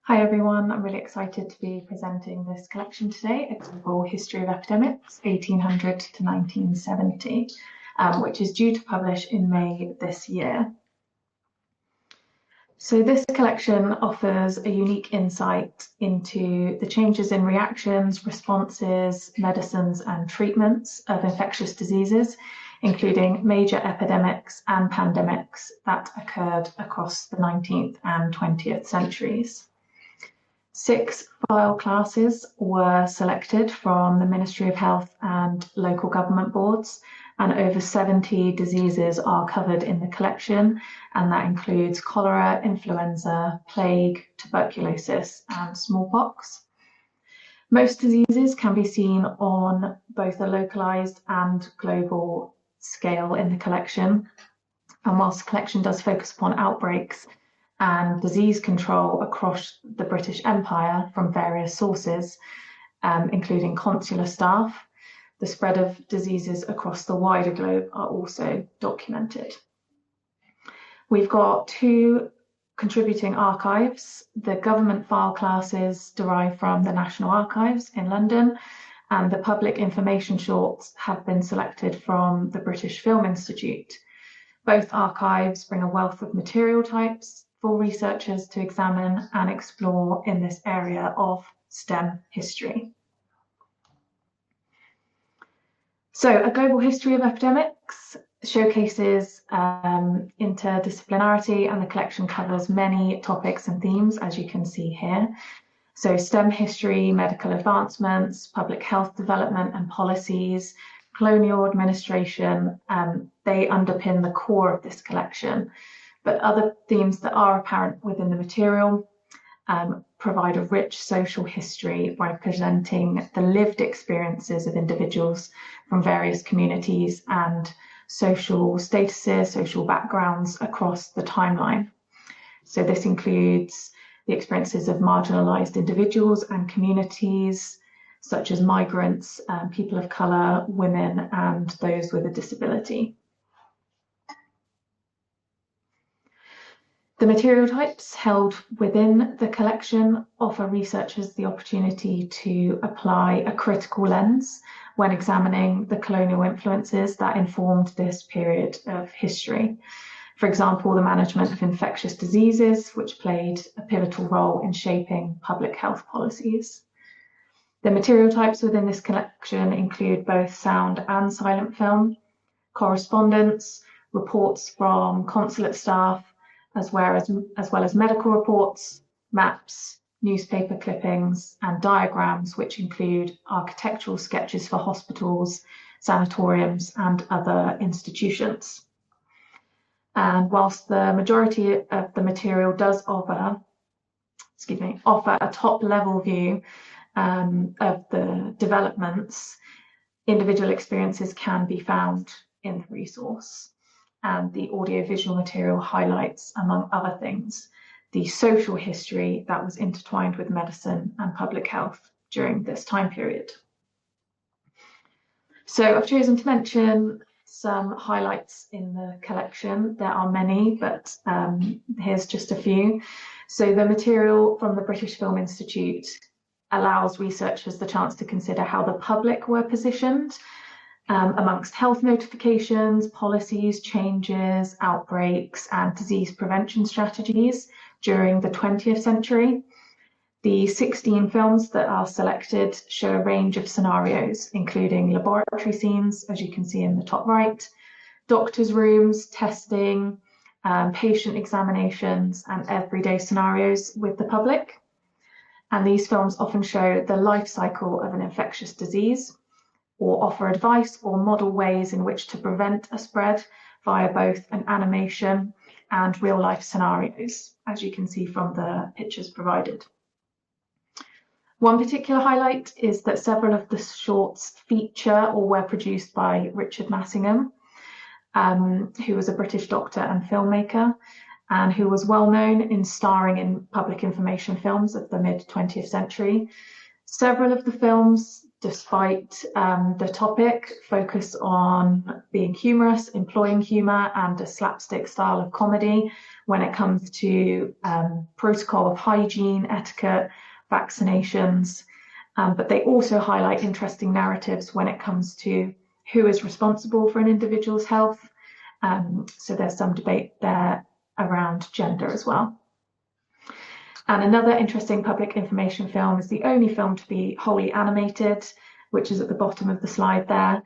Hi everyone, I'm really excited to be presenting this collection today, A Global History of Epidemics, 1800 to 1970, which is due to publish in May this year. So this collection offers a unique insight into the changes in reactions, responses, medicines and treatments of infectious diseases, including major epidemics and pandemics that occurred across the 19th and 20th centuries. 6 file classes were selected from the Ministry of Health and local government boards, and over 70 diseases are covered in the collection, and that includes cholera, influenza, plague, tuberculosis, and smallpox. Most diseases can be seen on both a localized and global scale in the collection, and whilst the collection does focus upon outbreaks and disease control across the British Empire from various sources, including consular staff, the spread of diseases across the wider globe are also documented. We've got 2 contributing archives. The government file classes derive from the National Archives in London, and the public information shorts have been selected from the British Film Institute. Both archives bring a wealth of material types for researchers to examine and explore in this area of STEM history. So, A Global History of Epidemics showcases interdisciplinarity, and the collection covers many topics and themes, as you can see here. So STEM history, medical advancements, public health development and policies, colonial administration, they underpin the core of this collection. But other themes that are apparent within the material provide a rich social history by presenting the lived experiences of individuals from various communities and social statuses, social backgrounds across the timeline. So this includes the experiences of marginalized individuals and communities, such as migrants, people of colour, women, and those with a disability. The material types held within the collection offer researchers the opportunity to apply a critical lens when examining the colonial influences that informed this period of history. For example, the management of infectious diseases, which played a pivotal role in shaping public health policies. The material types within this collection include both sound and silent film, correspondence, reports from consulate staff, as well as medical reports, maps, newspaper clippings, and diagrams, which include architectural sketches for hospitals, sanatoriums, and other institutions. And whilst the majority of the material does offer a top-level view of the developments, individual experiences can be found in the resource. And the audiovisual material highlights, among other things, the social history that was intertwined with medicine and public health during this time period. So I've chosen to mention some highlights in the collection. There are many, but here's just a few. So the material from the British Film Institute allows researchers the chance to consider how the public were positioned amongst health notifications, policies, changes, outbreaks, and disease prevention strategies during the 20th century. The 16 films that are selected show a range of scenarios, including laboratory scenes, as you can see in the top right, doctors' rooms, testing, patient examinations, and everyday scenarios with the public. And these films often show the life cycle of an infectious disease, or offer advice or model ways in which to prevent a spread via both an animation and real-life scenarios, as you can see from the pictures provided. One particular highlight is that several of the shorts feature or were produced by Richard Massingham, who was a British doctor and filmmaker, and who was well known in starring in public information films of the mid-20th century. Several of the films despite the topic, focus on being humorous, employing humour and a slapstick style of comedy when it comes to protocol of hygiene, etiquette, vaccinations. But they also highlight interesting narratives when it comes to who is responsible for an individual's health. So there's some debate there around gender as well. And another interesting public information film is the only film to be wholly animated, which is at the bottom of the slide there.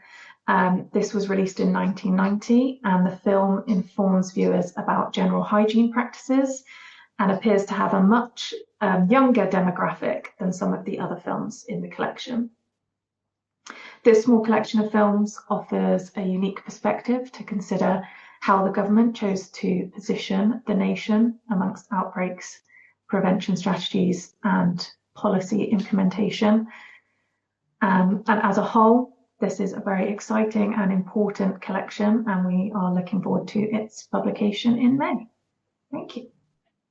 This was released in 1990, and the film informs viewers about general hygiene practices and appears to have a much younger demographic than some of the other films in the collection. This small collection of films offers a unique perspective to consider how the government chose to position the nation amongst outbreaks, prevention strategies and policy implementation. And as a whole, this is a very exciting and important collection, and we are looking forward to its publication in May. Thank you.